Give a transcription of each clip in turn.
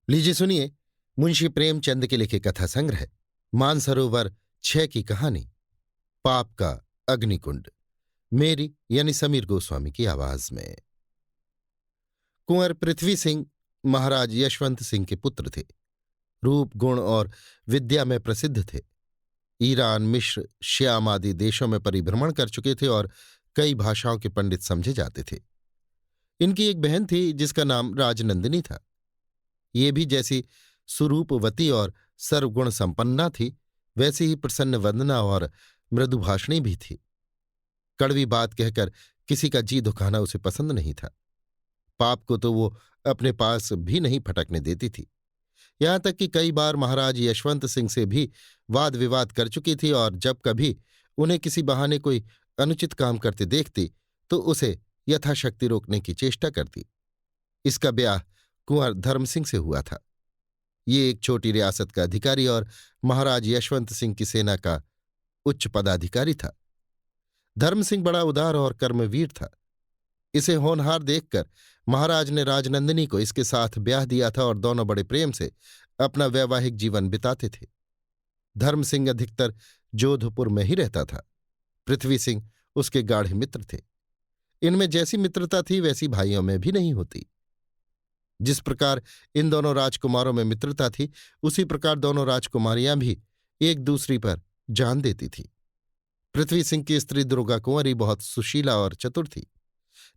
लीजिए सुनिए मुंशी प्रेमचंद के लिखे कथा संग्रह मानसरोवर 6 की कहानी पाप का अग्निकुंड। मेरी यानी समीर गोस्वामी की आवाज में। कुंवर पृथ्वी सिंह महाराज यशवंत सिंह के पुत्र थे। रूप गुण और विद्या में प्रसिद्ध थे। ईरान मिस्र श्याम आदि देशों में परिभ्रमण कर चुके थे और कई भाषाओं के पंडित समझे जाते थे। इनकी एक बहन थी जिसका नाम राजनंदिनी था। ये भी जैसी सुरूपवती और सर्वगुण संपन्ना थी, वैसी ही प्रसन्न वदना और मृदुभाषणी भी थी। कड़वी बात कहकर किसी का जी दुखाना उसे पसंद नहीं था। पाप को तो वो अपने पास भी नहीं फटकने देती थी। यहां तक कि कई बार महाराज यशवंत सिंह से भी वाद विवाद कर चुकी थी और जब कभी उन्हें किसी बहाने कोई अनुचित काम करते देखती तो उसे यथाशक्ति रोकने की चेष्टा करती। इसका ब्याह कुंवर धर्म सिंह से हुआ था। ये एक छोटी रियासत का अधिकारी और महाराज यशवंत सिंह की सेना का उच्च पदाधिकारी था। धर्म सिंह बड़ा उदार और कर्मवीर था। इसे होनहार देखकर महाराज ने राजनंदिनी को इसके साथ ब्याह दिया था और दोनों बड़े प्रेम से अपना वैवाहिक जीवन बिताते थे। धर्म सिंह अधिकतर जोधपुर में ही रहता था। पृथ्वी सिंह उसके गाढ़े मित्र थे। इनमें जैसी मित्रता थी वैसी भाइयों में भी नहीं होती। जिस प्रकार इन दोनों राजकुमारों में मित्रता थी उसी प्रकार दोनों राजकुमारियां भी एक दूसरी पर जान देती थी। पृथ्वी सिंह की स्त्री दुर्गा कुंवरी बहुत सुशीला और चतुर थी।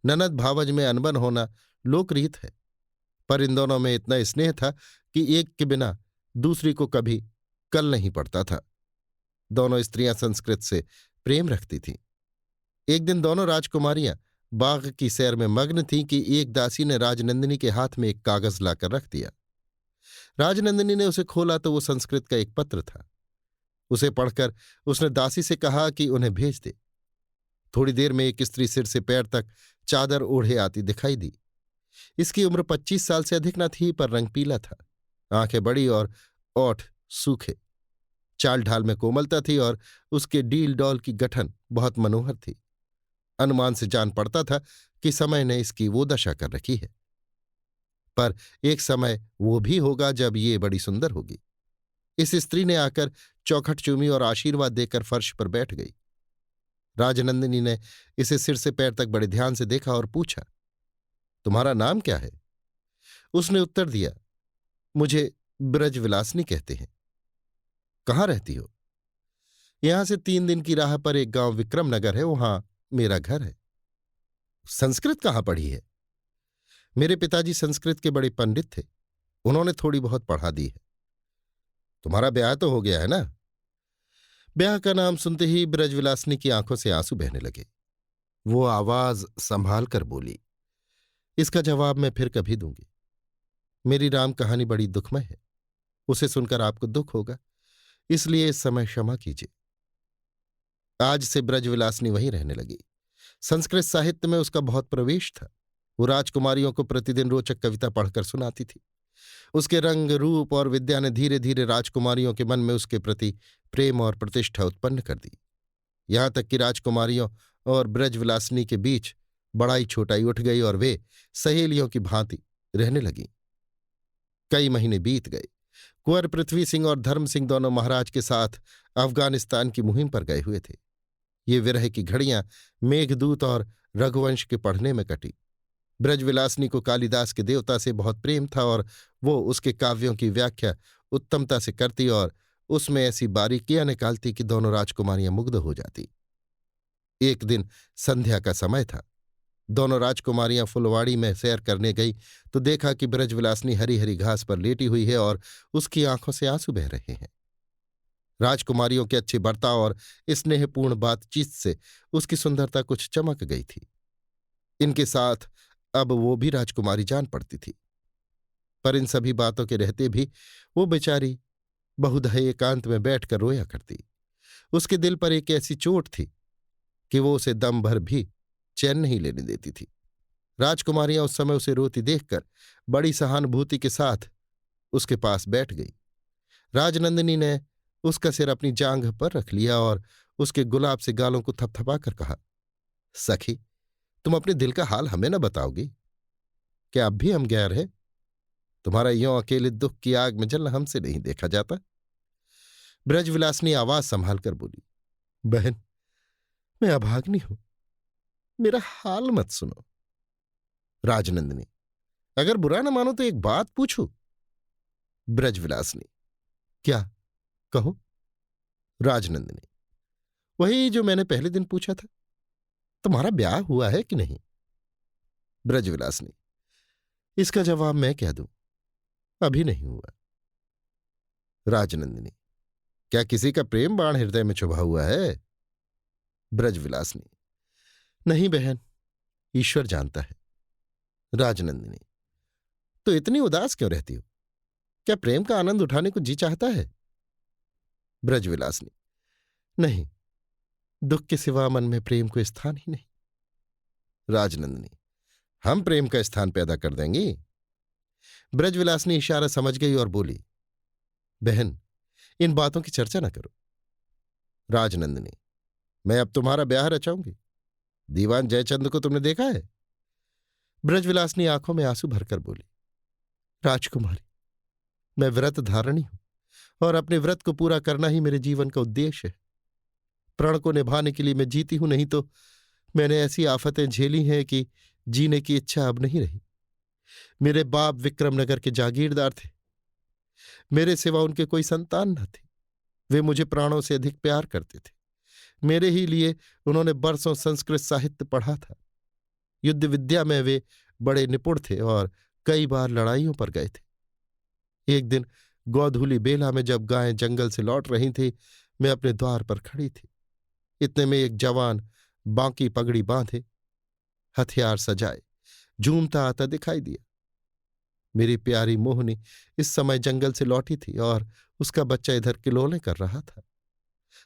ननद भावज में अनबन होना लोकरीत है, पर इन दोनों में इतना स्नेह था कि एक के बिना दूसरी को कभी कल नहीं पड़ता था। दोनों स्त्रियां संस्कृत से प्रेम रखती थीं। एक दिन दोनों राजकुमारियां बाग की सैर में मग्न थीं कि एक दासी ने राजनंदिनी के हाथ में एक कागज लाकर रख दिया। राजनंदिनी ने उसे खोला तो वो संस्कृत का एक पत्र था। उसे पढ़कर उसने दासी से कहा कि उन्हें भेज दे। थोड़ी देर में एक स्त्री सिर से पैर तक चादर ओढ़े आती दिखाई दी। इसकी उम्र 25 साल से अधिक न थी, पर रंग पीला था। आंखें बड़ी और ओठ सूखे। चाल ढाल में कोमलता थी और उसके डील डॉल की गठन बहुत मनोहर थी। अनुमान से जान पड़ता था कि समय ने इसकी वो दशा कर रखी है, पर एक समय वो भी होगा जब ये बड़ी सुंदर होगी। इस स्त्री ने आकर चौखट चूमी और आशीर्वाद देकर फर्श पर बैठ गई। राजनंदिनी ने इसे सिर से पैर तक बड़े ध्यान से देखा और पूछा, तुम्हारा नाम क्या है? उसने उत्तर दिया, मुझे ब्रजविलासिनी कहते हैं। कहाँ रहती हो? यहां से 3 दिन की राह पर एक गांव विक्रमनगर है, वहां मेरा घर है। संस्कृत कहाँ पढ़ी है? मेरे पिताजी संस्कृत के बड़े पंडित थे, उन्होंने थोड़ी बहुत पढ़ा दी है। तुम्हारा ब्याह तो हो गया है ना? ब्याह का नाम सुनते ही ब्रजविलासिनी की आंखों से आंसू बहने लगे। वो आवाज संभाल कर बोली, इसका जवाब मैं फिर कभी दूंगी। मेरी राम कहानी बड़ी दुखमय है, उसे सुनकर आपको दुख होगा, इसलिए इस समय क्षमा कीजिए। आज से ब्रजविलासिनी वहीं रहने लगी। संस्कृत साहित्य में उसका बहुत प्रवेश था। वो राजकुमारियों को प्रतिदिन रोचक कविता पढ़कर सुनाती थी। उसके रंग रूप और विद्या ने धीरे धीरे राजकुमारियों के मन में उसके प्रति प्रेम और प्रतिष्ठा उत्पन्न कर दी। यहां तक कि राजकुमारियों और ब्रजविलासिनी के बीच बड़ाई छोटाई उठ गई और वे सहेलियों की भांति रहने लगीं। कई महीने बीत गए। कुंवर पृथ्वी सिंह और धर्म सिंह दोनों महाराज के साथ अफगानिस्तान की मुहिम पर गए हुए थे। ये विरह की घड़ियां मेघदूत और रघुवंश के पढ़ने में कटी। ब्रजविलासिनी को कालिदास के देवता से बहुत प्रेम था और वो उसके काव्यों की व्याख्या उत्तमता से करती और उसमें ऐसी बारीकियां निकालती कि दोनों राजकुमारियां मुग्ध हो जाती। एक दिन संध्या का समय था। दोनों राजकुमारियां फुलवाड़ी में सैर करने गई तो देखा कि ब्रजविलासिनी हरी हरी घास पर लेटी हुई है और उसकी आंखों से आंसू बह रहे हैं। राजकुमारियों के अच्छे बर्ताव और स्नेहपूर्ण बातचीत से उसकी सुंदरता कुछ चमक गई थी। इनके साथ अब वो भी राजकुमारी जान पड़ती थी, पर इन सभी बातों के रहते भी वो बेचारी बहुधा एकांत में बैठकर रोया करती। उसके दिल पर एक ऐसी चोट थी कि वो उसे दम भर भी चैन नहीं लेने देती थी। राजकुमारियां उस समय उसे रोती देखकर बड़ी सहानुभूति के साथ उसके पास बैठ गई। राजनंदिनी ने उसका सिर अपनी जांघ पर रख लिया और उसके गुलाब से गालों को थपथपाकर कहा, सखी, तुम अपने दिल का हाल हमें न बताओगी? क्या अब भी हम गैर हैं? तुम्हारा यों अकेले दुख की आग में जलना हमसे नहीं देखा जाता। ब्रजविलासिनी आवाज संभाल कर बोली, बहन, मैं अभाग्नि हूं, मेरा हाल मत सुनो। राजनंदिनी, अगर बुरा न मानो तो एक बात पूछूं? ब्रजविलासिनी, क्या? कहो। राजनंदिनी, वही जो मैंने पहले दिन पूछा था, तुम्हारा ब्याह हुआ है कि नहीं? ब्रजविलासिनी, इसका जवाब मैं क्या दूं, अभी नहीं हुआ। राजनंदिनी, क्या किसी का प्रेम बाण हृदय में छुपा हुआ है? ब्रजविलासिनी, नहीं बहन, ईश्वर जानता है। राजनंदिनी, तो इतनी उदास क्यों रहती हो? क्या प्रेम का आनंद उठाने को जी चाहता है? ब्रजविलासिनी, नहीं, दुख के सिवा मन में प्रेम को स्थान ही नहीं। राजनंदिनी, हम प्रेम का स्थान पैदा कर देंगी। ब्रजविलासिनी इशारा समझ गई और बोली, बहन, इन बातों की चर्चा न करो। राजनंदिनी, मैं अब तुम्हारा ब्याह रचाऊंगी। दीवान जयचंद को तुमने देखा है? ब्रजविलासिनी आंखों में आंसू भरकर बोली, राजकुमारी, मैं व्रत धारणी हूं और अपने व्रत को पूरा करना ही मेरे जीवन का उद्देश्य है। प्रण को निभाने के लिए मैं जीती हूं, नहीं तो मैंने ऐसी आफतें झेली हैं कि जीने की इच्छा अब नहीं रही। मेरे बाप विक्रमनगर के जागीरदार थे, मेरे सिवा उनके कोई संतान न थे। वे मुझे प्राणों से अधिक प्यार करते थे। मेरे ही लिए उन्होंने बरसों संस्कृत साहित्य पढ़ा था। युद्ध विद्या में वे बड़े निपुण थे और कई बार लड़ाइयों पर गए थे। एक दिन गोधूली बेला में जब गायें जंगल से लौट रही थी, मैं अपने द्वार पर खड़ी थी। इतने में एक जवान बांकी पगड़ी बांधे, हथियार सजाए, झूमता आता दिखाई दिया। मेरी प्यारी मोहनी इस समय जंगल से लौटी थी और उसका बच्चा इधर किलोले कर रहा था।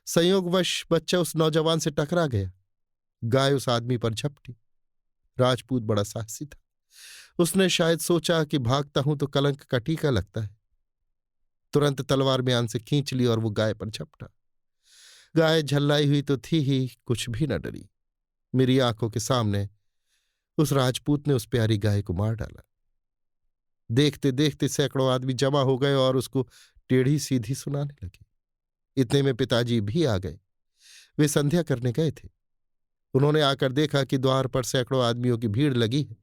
संयोगवश बच्चा उस नौजवान से टकरा गया। गाय उस आदमी पर झपटी। राजपूत बड़ा साहसी था। उसने शायद सोचा कि भागता हूं तो कलंक का टीका लगता है। तुरंत तलवार म्यान से खींच ली और वो गाय पर झपटा। गाय झल्लाई हुई तो थी ही, कुछ भी न डरी। मेरी आंखों के सामने उस राजपूत ने उस प्यारी गाय को मार डाला। देखते देखते सैकड़ों आदमी जमा हो गए और उसको टेढ़ी सीधी सुनाने लगे। इतने में पिताजी भी आ गए। वे संध्या करने गए थे। उन्होंने आकर देखा कि द्वार पर सैकड़ों आदमियों की भीड़ लगी है।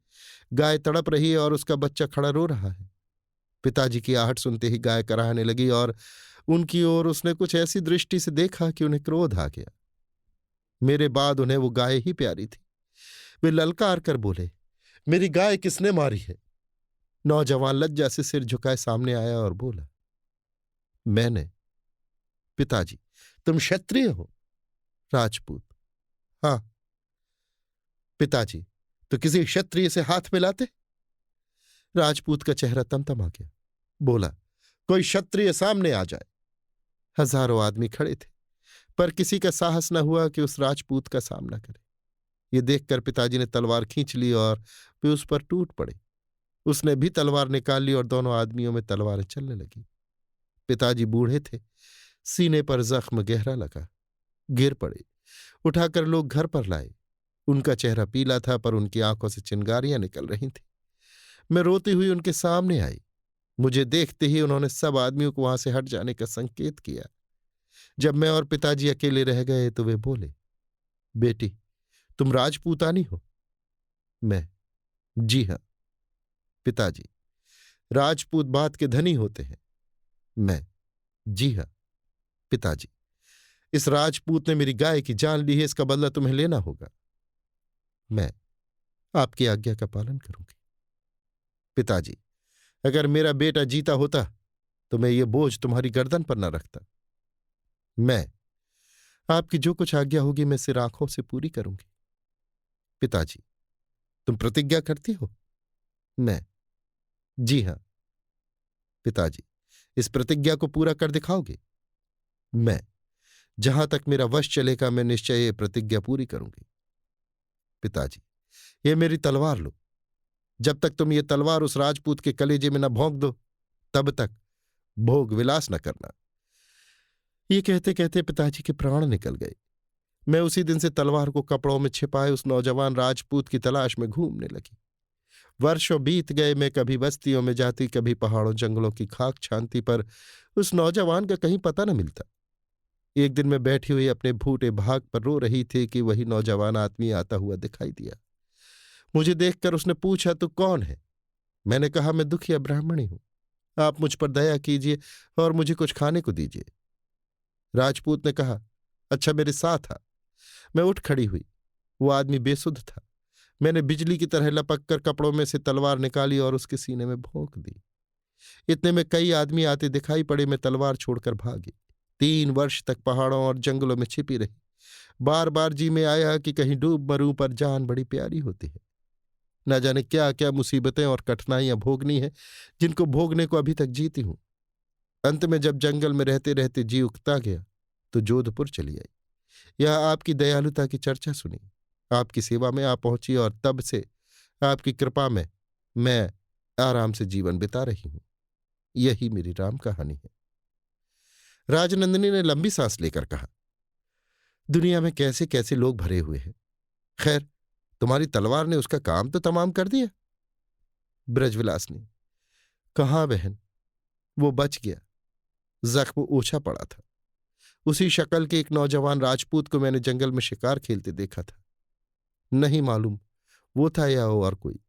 गाय तड़प रही है और उसका बच्चा खड़ा रो रहा है। पिताजी की आहट सुनते ही गाय कराहने लगी और उनकी ओर उसने कुछ ऐसी दृष्टि से देखा कि उन्हें क्रोध आ गया। मेरे बाद उन्हें वो गाय ही प्यारी थी। वे ललकार कर बोले, मेरी गाय किसने मारी है? नौजवान लज्जा से सिर झुकाए सामने आया और बोला, मैंने। पिताजी, तुम क्षत्रिय हो? राजपूत, हाँ। पिताजी, तो किसी क्षत्रिय से हाथ मिलाते? राजपूत का चेहरा तमतमा गया। बोला, कोई क्षत्रिय सामने आ जाए। हजारों आदमी खड़े थे, पर किसी का साहस न हुआ कि उस राजपूत का सामना करे। ये देखकर पिताजी ने तलवार खींच ली और वे उस पर टूट पड़े। उसने भी तलवार निकाल ली और दोनों आदमियों में तलवारें चलने लगी। पिताजी बूढ़े थे, सीने पर जख्म गहरा लगा, गिर पड़े। उठाकर लोग घर पर लाए। उनका चेहरा पीला था, पर उनकी आंखों से चिंगारियां निकल रही थीं। मैं रोती हुई उनके सामने आई। मुझे देखते ही उन्होंने सब आदमियों को वहां से हट जाने का संकेत किया। जब मैं और पिताजी अकेले रह गए तो वे बोले, बेटी, तुम राजपूतानी हो? मैं, जी हां। पिताजी, राजपूत बात के धनी होते हैं। मैं, जी हां। पिताजी, इस राजपूत ने मेरी गाय की जान ली है, इसका बदला तुम्हें लेना होगा। मैं, आपकी आज्ञा का पालन करूंगी। पिताजी, अगर मेरा बेटा जीता होता तो मैं ये बोझ तुम्हारी गर्दन पर न रखता। मैं, आपकी जो कुछ आज्ञा होगी मैं सिर आंखों से पूरी करूंगी। पिताजी, तुम प्रतिज्ञा करती हो? मैं, जी हां। पिताजी, इस प्रतिज्ञा को पूरा कर दिखाओगे? मैं, जहां तक मेरा वश चलेगा मैं निश्चय ये प्रतिज्ञा पूरी करूंगी। पिताजी, ये मेरी तलवार लो। जब तक तुम ये तलवार उस राजपूत के कलेजे में न भोंक दो, तब तक भोग विलास न करना। ये कहते कहते पिताजी के प्राण निकल गए। मैं उसी दिन से तलवार को कपड़ों में छिपाए उस नौजवान राजपूत की तलाश में घूमने लगी। वर्षों बीत गए, मैं कभी बस्तियों में जाती, कभी पहाड़ों जंगलों की खाक छानती, पर उस नौजवान का कहीं पता न मिलता। एक दिन मैं बैठी हुई अपने भूटे भाग पर रो रही थी कि वही नौजवान आदमी आता हुआ दिखाई दिया। मुझे देखकर उसने पूछा, तू कौन है? मैंने कहा, मैं दुखिया ब्राह्मणी हूं। आप मुझ पर दया कीजिए और मुझे कुछ खाने को दीजिए। राजपूत ने कहा, अच्छा मेरे साथ आ। मैं उठ खड़ी हुई। वो आदमी बेसुध था। मैंने बिजली की तरह लपक कर कपड़ों में से तलवार निकाली और उसके सीने में भोंक दी। इतने में कई आदमी आते दिखाई पड़े। मैं तलवार छोड़कर भागी। 3 वर्ष तक पहाड़ों और जंगलों में छिपी रही। बार बार जी में आया कि कहीं डूब मरूं, पर जान बड़ी प्यारी होती है। न जाने क्या क्या मुसीबतें और कठिनाइयां भोगनी है, जिनको भोगने को अभी तक जीती हूं। अंत में जब जंगल में रहते रहते जी उकता गया तो जोधपुर चली आई। यह आपकी दयालुता की चर्चा सुनी, आपकी सेवा में आ पहुंची और तब से आपकी कृपा में मैं आराम से जीवन बिता रही हूं। यही मेरी राम कहानी है। राजनंदिनी ने लंबी सांस लेकर कहा, दुनिया में कैसे कैसे लोग भरे हुए हैं। खैर, तुम्हारी तलवार ने उसका काम तो तमाम कर दिया। ब्रजविलास ने, कहाँ बहन, वो बच गया। जख्म ओछा पड़ा था। उसी शक्ल के एक नौजवान राजपूत को मैंने जंगल में शिकार खेलते देखा था। नहीं मालूम वो था या और कोई।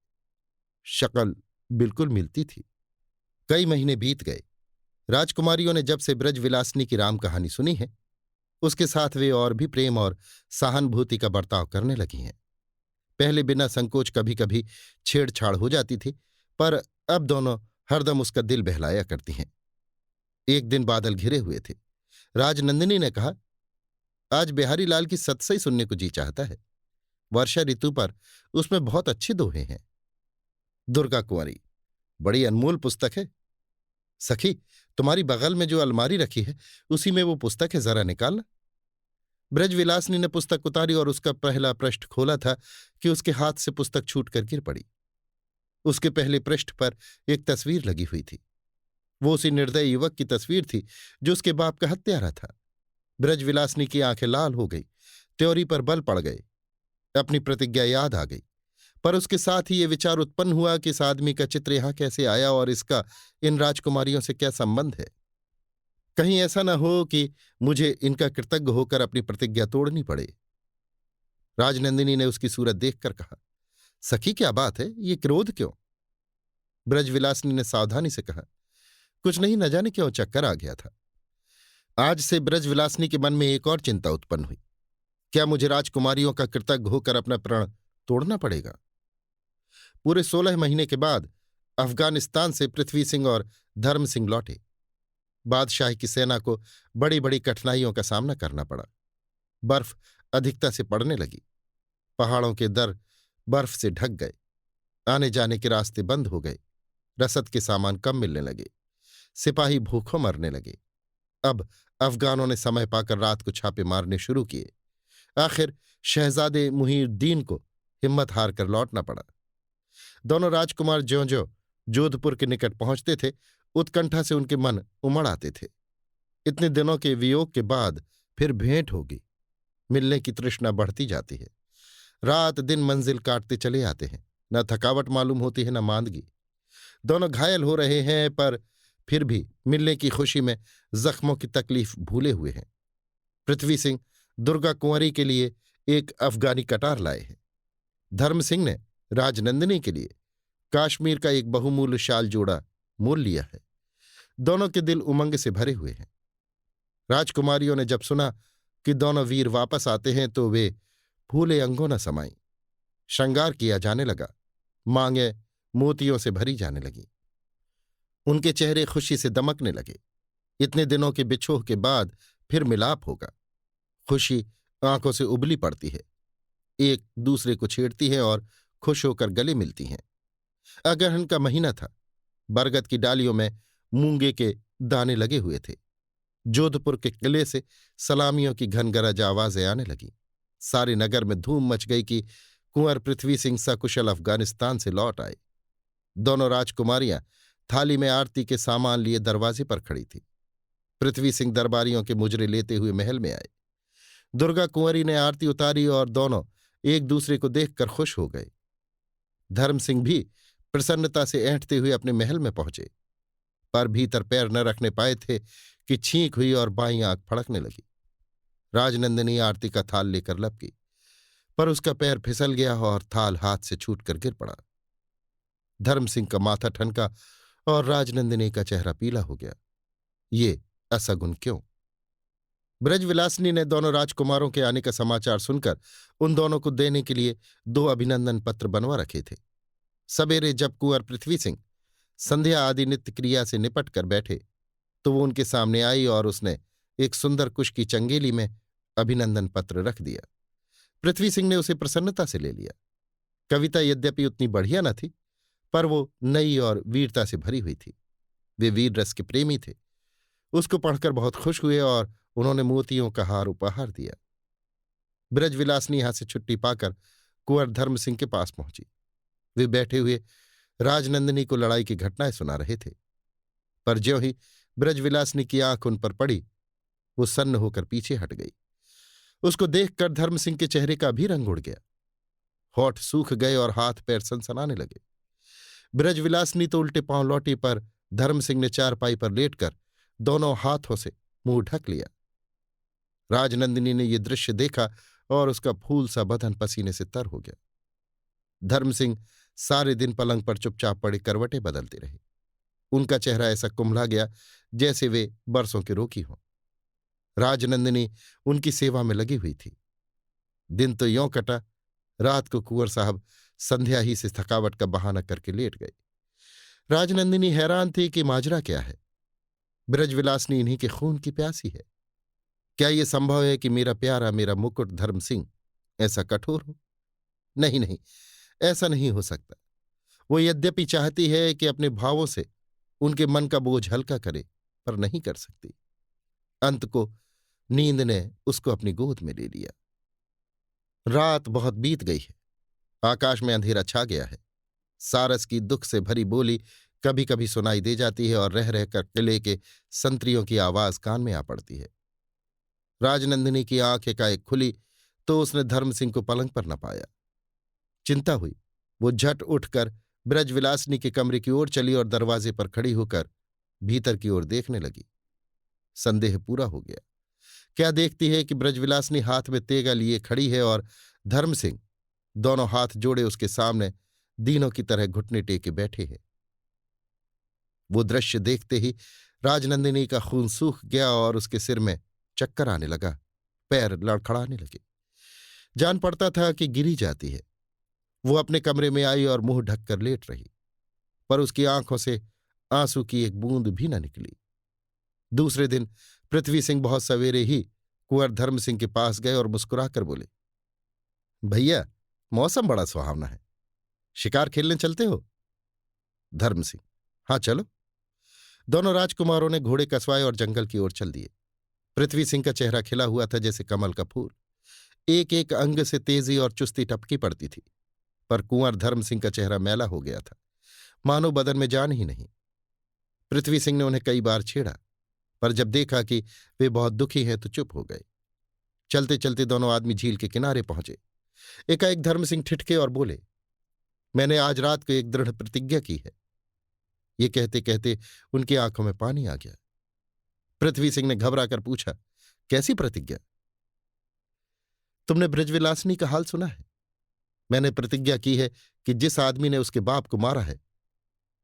शक्ल बिल्कुल मिलती थी। कई महीने बीत गए। राजकुमारियों ने जब से ब्रजविलासिनी की राम कहानी सुनी है, उसके साथ वे और भी प्रेम और सहानुभूति का बर्ताव करने लगी हैं। पहले बिना संकोच कभी कभी छेड़छाड़ हो जाती थी, पर अब दोनों हरदम उसका दिल बहलाया करती हैं। एक दिन बादल घिरे हुए थे। राजनंदिनी ने कहा, आज बिहारी लाल की सतसई सुनने को जी चाहता है। वर्षा ऋतु पर उसमें बहुत अच्छे दोहे हैं। दुर्गा कुंवरी, बड़ी अनमोल पुस्तक है। सखी, तुम्हारी बगल में जो अलमारी रखी है उसी में वो पुस्तक है, जरा निकालना। ब्रजविलासिनी ने पुस्तक उतारी और उसका पहला पृष्ठ खोला था कि उसके हाथ से पुस्तक छूटकर गिर पड़ी। उसके पहले पृष्ठ पर एक तस्वीर लगी हुई थी। वो उसी निर्दयी युवक की तस्वीर थी जो उसके बाप का हत्यारा था। ब्रजविलासिनी की आंखें लाल हो गई, त्योरी पर बल पड़ गए। अपनी प्रतिज्ञा याद आ गई, पर उसके साथ ही ये विचार उत्पन्न हुआ कि इस आदमी का चित्र यहां कैसे आया और इसका इन राजकुमारियों से क्या संबंध है। कहीं ऐसा न हो कि मुझे इनका कृतज्ञ होकर अपनी प्रतिज्ञा तोड़नी पड़े। राजनंदिनी ने उसकी सूरत देखकर कहा, सखी क्या बात है, ये क्रोध क्यों? ब्रजविलासिनी ने सावधानी से कहा, कुछ नहीं, न जाने क्यों चक्कर आ गया था। आज से ब्रजविलासिनी के मन में एक और चिंता उत्पन्न हुई। क्या मुझे राजकुमारियों का कृतज्ञ होकर अपना प्रण तोड़ना पड़ेगा? पूरे 16 महीने के बाद अफगानिस्तान से पृथ्वी सिंह और धर्म सिंह लौटे। बादशाह की सेना को बड़ी बड़ी कठिनाइयों का सामना करना पड़ा। बर्फ अधिकता से पड़ने लगी। पहाड़ों के दर बर्फ से ढक गए। आने जाने के रास्ते बंद हो गए। रसद के सामान कम मिलने लगे। सिपाही भूखों मरने लगे। अब अफगानों ने समय पाकर रात को छापे मारने शुरू किए। आखिर शहजादे मुहीउद्दीन को हिम्मत हार कर लौटना पड़ा। दोनों राजकुमार ज्यों-ज्यों जोधपुर के निकट पहुंचते थे, उत्कंठा से उनके मन उमड़ आते थे। इतने दिनों के वियोग के बाद फिर भेंट होगी। मिलने की तृष्णा बढ़ती जाती है। रात दिन मंजिल काटते चले आते हैं। न थकावट मालूम होती है, न मांदगी। दोनों घायल हो रहे हैं, पर फिर भी मिलने की खुशी में जख्मों की तकलीफ भूले हुए हैं। पृथ्वी सिंह दुर्गा कुंवरी के लिए एक अफगानी कटार लाए हैं। धर्म सिंह ने राजनंदिनी के लिए काश्मीर का एक बहुमूल्य शाल जोड़ा मोल लिया है। दोनों के दिल उमंग से भरे हुए हैं। राजकुमारियों ने जब सुना कि दोनों वीर वापस आते हैं तो वे फूले अंगों न समाईं। श्रृंगार किया जाने लगा। मांगें मोतियों से भरी जाने लगीं। उनके चेहरे खुशी से दमकने लगे। इतने दिनों के बिछोह के बाद फिर मिलाप होगा। खुशी आंखों से उबली पड़ती है। एक दूसरे को छेड़ती है और खुश होकर गले मिलती हैं। अगहन का महीना था। बरगद की डालियों में मूंगे के दाने लगे हुए थे। जोधपुर के किले से सलामियों की घनगरज आवाजें आने लगीं। सारे नगर में धूम मच गई कि कुंवर पृथ्वी सिंह सकुशल अफगानिस्तान से लौट आए। दोनों राजकुमारियां थाली में आरती के सामान लिए दरवाजे पर खड़ी थीं। पृथ्वी सिंह दरबारियों के मुजरे लेते हुए महल में आए। दुर्गा कुंवरी ने आरती उतारी और दोनों एक दूसरे को देखकर खुश हो गए। धर्म सिंह भी प्रसन्नता से ऐंठते हुए अपने महल में पहुंचे, पर भीतर पैर न रखने पाए थे कि छींक हुई और बाईं आंख फड़कने लगी। राजनंदिनी आरती का थाल लेकर लपकी, पर उसका पैर फिसल गया और थाल हाथ से छूटकर गिर पड़ा। धर्म सिंह का माथा ठनका और राजनंदिनी का चेहरा पीला हो गया। ये असगुन क्यों? ब्रजविलासिनी ने दोनों राजकुमारों के आने का समाचार सुनकर उन दोनों को देने के लिए 2 अभिनंदन पत्र बनवा रखे थे। सवेरे जब कुंवर पृथ्वी सिंह संध्या आदि नित्य क्रिया से निपट कर बैठे तो वो उनके सामने आई और उसने एक सुंदर कुश की चंगेली में अभिनंदन पत्र रख दिया। पृथ्वी सिंह ने उसे प्रसन्नता से ले लिया। कविता यद्यपि उतनी बढ़िया न थी, पर वो नई और वीरता से भरी हुई थी। वे वीर रस के प्रेमी थे। उसको पढ़कर बहुत खुश हुए और उन्होंने मोतियों का हार उपहार दिया। ब्रजविलासिनी यहां से छुट्टी पाकर कुंवर धर्म सिंह के पास पहुंची। वे बैठे हुए राजनंदिनी को लड़ाई की घटनाएं सुना रहे थे, पर ज्यों ही ब्रजविलासिनी की आंख उन पर पड़ी, वो सन्न होकर पीछे हट गई। उसको देखकर धर्म सिंह के चेहरे का भी रंग उड़ गया। होठ सूख गए और हाथ पैर सनसनाने लगे। ब्रजविलासिनी तो उल्टे पांव लौटी, पर धर्म सिंह ने चारपाई पर लेटकर दोनों हाथों से मुंह ढक लिया। राजनंदिनी ने यह दृश्य देखा और उसका फूल सा बदन पसीने से तर हो गया। धर्म सिंह सारे दिन पलंग पर चुपचाप पड़े करवटें बदलते रहे। उनका चेहरा ऐसा कुम्हला गया जैसे वे बरसों के रोगी हों। राजनंदिनी उनकी सेवा में लगी हुई थी। दिन तो यों कटा, रात को कुंवर साहब संध्या ही से थकावट का बहाना करके लेट गए। राजनंदिनी हैरान थी कि माजरा क्या है। ब्रजविलासिनी इन्हीं के खून की प्यासी है। क्या यह संभव है कि मेरा प्यारा, मेरा मुकुट धर्म सिंह ऐसा कठोर हो? नहीं नहीं, ऐसा नहीं हो सकता। वो यद्यपि चाहती है कि अपने भावों से उनके मन का बोझ हल्का करे, पर नहीं कर सकती। अंत को नींद ने उसको अपनी गोद में ले लिया। रात बहुत बीत गई है। आकाश में अंधेरा छा गया है। सारस की दुख से भरी बोली कभी कभी सुनाई दे जाती है और रह रहकर किले के संतरियों की आवाज कान में आ पड़ती है। राजनंदिनी की आंख एकाएक खुली तो उसने धर्म सिंह को पलंग पर न पाया। चिंता हुई। वो झट उठकर ब्रजविलासिनी के कमरे की ओर चली और दरवाजे पर खड़ी होकर भीतर की ओर देखने लगी। संदेह पूरा हो गया। क्या देखती है कि ब्रजविलासिनी हाथ में तेगा लिए खड़ी है और धर्म सिंह दोनों हाथ जोड़े उसके सामने दीनों की तरह घुटने टेके बैठे हैं। वो दृश्य देखते ही राजनंदिनी का खून सूख गया और उसके सिर में चक्कर आने लगा, पैर लड़खड़ाने लगे। जान पड़ता था कि गिरी जाती है। वो अपने कमरे में आई और मुंह ढककर लेट रही, पर उसकी आंखों से आंसू की एक बूंद भी न निकली। दूसरे दिन पृथ्वी सिंह बहुत सवेरे ही कुंवर धर्म सिंह के पास गए और मुस्कुराकर बोले, भैया, मौसम बड़ा सुहावना है, शिकार खेलने चलते हो? धर्म सिंह, हाँ चलो। दोनों राजकुमारों ने घोड़े कसवाए और जंगल की ओर चल दिए। पृथ्वी सिंह का चेहरा खिला हुआ था जैसे कमल का फूल। एक एक अंग से तेजी और चुस्ती टपकी पड़ती थी, पर कुंवर धर्म सिंह का चेहरा मैला हो गया था, मानो बदन में जान ही नहीं। पृथ्वी सिंह ने उन्हें कई बार छेड़ा, पर जब देखा कि वे बहुत दुखी हैं तो चुप हो गए। चलते चलते दोनों आदमी झील के किनारे पहुंचे। एकाएक धर्म सिंह ठिठके और बोले, मैंने आज रात को एक दृढ़ प्रतिज्ञा की है। ये कहते कहते उनकी आंखों में पानी आ गया। पृथ्वी सिंह ने घबरा कर पूछा, कैसी प्रतिज्ञा? तुमने ब्रजविलासिनी का हाल सुना है? मैंने प्रतिज्ञा की है कि जिस आदमी ने उसके बाप को मारा है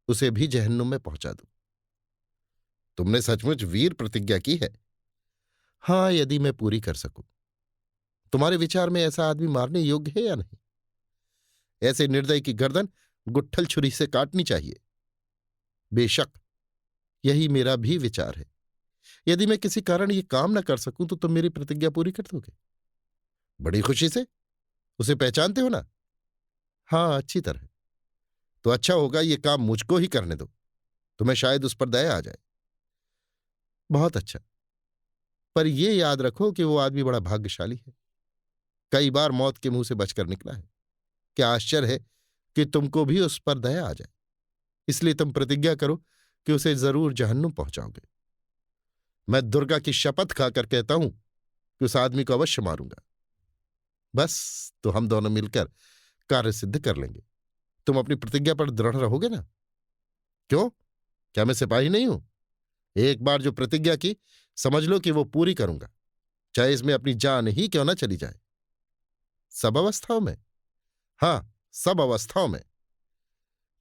उसे भी जहन्नुम में पहुंचा दूं। तुमने सचमुच वीर प्रतिज्ञा की है? हां, यदि मैं पूरी कर सकूं। तुम्हारे विचार में ऐसा आदमी मारने योग्य है या नहीं? ऐसे निर्दयी की गर्दन गुट्ठल छुरी से काटनी चाहिए। बेशक, यही मेरा भी विचार है। यदि मैं किसी कारण ये काम न कर सकूं तो तुम मेरी प्रतिज्ञा पूरी कर दोगे? बड़ी खुशी से। उसे पहचानते हो ना? हां, अच्छी तरह। तो अच्छा होगा ये काम मुझको ही करने दो, तुम्हें शायद उस पर दया आ जाए। बहुत अच्छा, पर यह याद रखो कि वो आदमी बड़ा भाग्यशाली है। कई बार मौत के मुंह से बचकर निकला है। क्या आश्चर्य है कि तुमको भी उस पर दया आ जाए। इसलिए तुम प्रतिज्ञा करो कि उसे जरूर जहन्नुम पहुंचाओगे। मैं दुर्गा की शपथ खाकर कहता हूं कि उस आदमी को अवश्य मारूंगा। बस, तो हम दोनों मिलकर कार्य सिद्ध कर लेंगे। तुम अपनी प्रतिज्ञा पर दृढ़ रहोगे ना? क्यों? क्या मैं सिपाही नहीं हूं? एक बार जो प्रतिज्ञा की, समझ लो कि वो पूरी करूंगा, चाहे इसमें अपनी जान ही क्यों ना चली जाए। सब अवस्थाओं में? हां, सब अवस्थाओं में।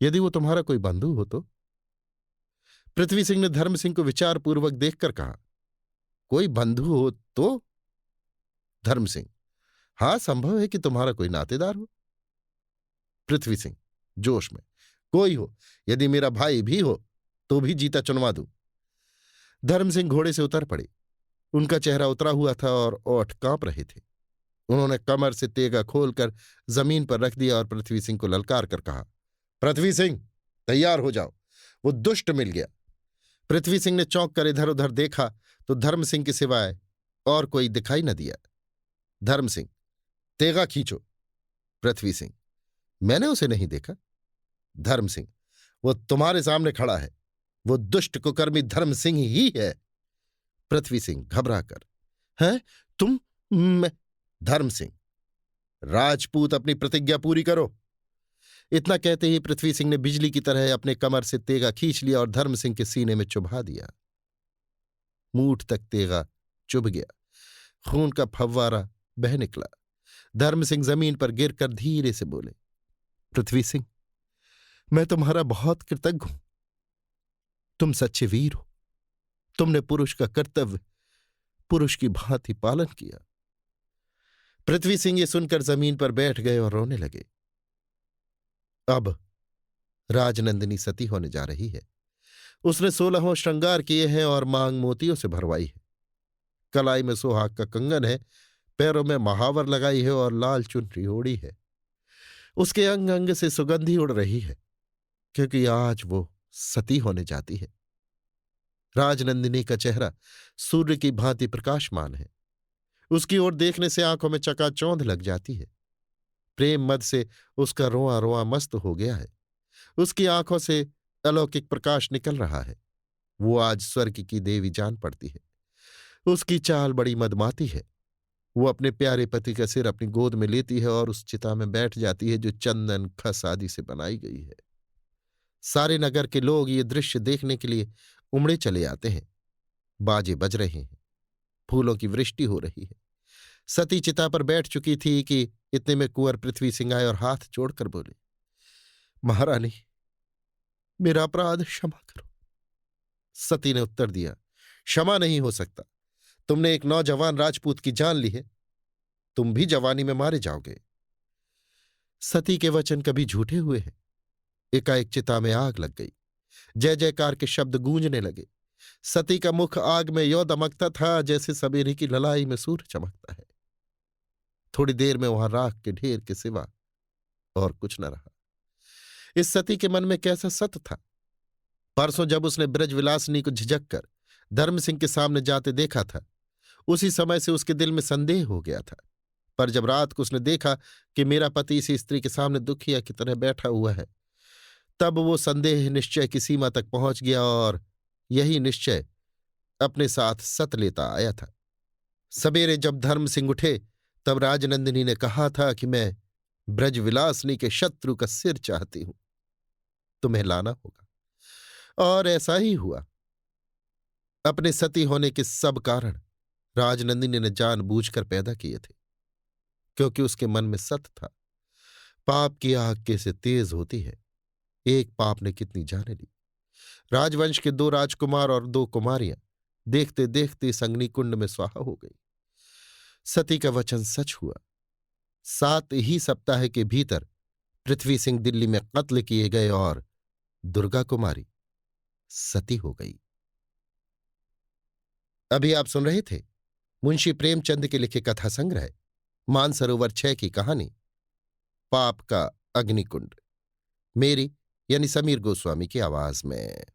यदि वो तुम्हारा कोई बंधु हो तो? पृथ्वी सिंह ने धर्म सिंह को विचारपूर्वक देखकर कहा। कोई बंधु हो तो? धर्म सिंह, हां, संभव है कि तुम्हारा कोई नातेदार हो। पृथ्वी सिंह जोश में, कोई हो, यदि मेरा भाई भी हो तो भी जीता चुनवा दूं। धर्म सिंह घोड़े से उतर पड़े। उनका चेहरा उतरा हुआ था और ओठ कांप रहे थे। उन्होंने कमर से तेगा खोलकर जमीन पर रख दिया और पृथ्वी सिंह को ललकार कर कहा, पृथ्वी सिंह, तैयार हो जाओ, वो दुष्ट मिल गया। पृथ्वी सिंह ने चौंक कर इधर उधर देखा तो धर्म सिंह के सिवाय और कोई दिखाई न दिया। धर्म सिंह, तेगा खींचो। पृथ्वी सिंह, मैंने उसे नहीं देखा। धर्म सिंह, वो तुम्हारे सामने खड़ा है, वो दुष्ट कुकर्मी धर्म सिंह ही है। पृथ्वी सिंह घबराकर, हैं तुम? मैं? धर्म सिंह, राजपूत, अपनी प्रतिज्ञा पूरी करो। इतना कहते ही पृथ्वी सिंह ने बिजली की तरह अपने कमर से तेगा खींच लिया और धर्म सिंह के सीने में चुभा दिया। मूठ तक तेगा चुभ गया, खून का फव्वारा बह निकला। धर्म सिंह जमीन पर गिरकर धीरे से बोले, पृथ्वी सिंह, मैं तुम्हारा बहुत कृतज्ञ हूं। तुम सच्चे वीर हो। तुमने पुरुष का कर्तव्य पुरुष की भांति पालन किया। पृथ्वी सिंह ये सुनकर जमीन पर बैठ गए और रोने लगे। अब राजनंदिनी सती होने जा रही है। उसने 16 श्रृंगार किए हैं और मांग मोतियों से भरवाई है। कलाई में सुहाग का कंगन है, पैरों में महावर लगाई है और लाल चुनरी ओढ़ी है। उसके अंग अंग से सुगंधी उड़ रही है, क्योंकि आज वो सती होने जाती है। राजनंदिनी का चेहरा सूर्य की भांति प्रकाशमान है। उसकी ओर देखने से आंखों में चकाचौंध लग जाती है। प्रेम मद से उसका रोआ रोआ मस्त हो गया है। उसकी आंखों से अलौकिक प्रकाश निकल रहा है। वो आज स्वर्ग की देवी जान पड़ती है। उसकी चाल बड़ी मदमाती है। वो अपने प्यारे पति का सिर अपनी गोद में लेती है और उस चिता में बैठ जाती है जो चंदन खस आदि से बनाई गई है। सारे नगर के लोग ये दृश्य देखने के लिए उमड़े चले आते हैं। बाजे बज रहे हैं, फूलों की वृष्टि हो रही है। सती चिता पर बैठ चुकी थी कि इतने में कुंवर पृथ्वी सिंह आए और हाथ जोड़कर बोले, महारानी, मेरा अपराध क्षमा करो। सती ने उत्तर दिया, क्षमा नहीं हो सकता। तुमने एक नौजवान राजपूत की जान ली है, तुम भी जवानी में मारे जाओगे। सती के वचन कभी झूठे हुए हैं। एकाएक चिता में आग लग गई। जय जयकार के शब्द गूंजने लगे। सती का मुख आग में यों दमकता था जैसे सवेरे की ललाई में सूर्य चमकता है। थोड़ी देर में वहां राख के ढेर के सिवा और कुछ न रहा। इस सती के मन में कैसा सत था। परसों जब उसने ब्रजविलासिनी को झिझक कर धर्म सिंह के सामने जाते देखा था, उसी समय से उसके दिल में संदेह हो गया था। पर जब रात को उसने देखा कि मेरा पति इसी स्त्री के सामने दुखिया की तरह बैठा हुआ है, तब वो संदेह निश्चय की सीमा तक पहुंच गया और यही निश्चय अपने साथ सत लेता आया था। सवेरे जब धर्म सिंह उठे तब राजनंदिनी ने कहा था कि मैं ब्रजविलासिनी के शत्रु का सिर चाहती हूं, तुम्हें लाना होगा। और ऐसा ही हुआ। अपने सती होने के सब कारण राजनंदिनी ने जानबूझकर पैदा किए थे, क्योंकि उसके मन में सत था। पाप की आग कैसे तेज होती है, एक पाप ने कितनी जाने ली। राजवंश के 2 राजकुमार और 2 कुमारियां देखते देखते इस अग्निकुंड में स्वाहा हो गई। सती का वचन सच हुआ। 7 ही सप्ताह के भीतर पृथ्वी सिंह दिल्ली में कत्ल किए गए और दुर्गा कुमारी सती हो गई। अभी आप सुन रहे थे मुंशी प्रेमचंद के लिखे कथा संग्रह मानसरोवर 6 की कहानी पाप का अग्निकुंड, मेरी यानी समीर गोस्वामी की आवाज में।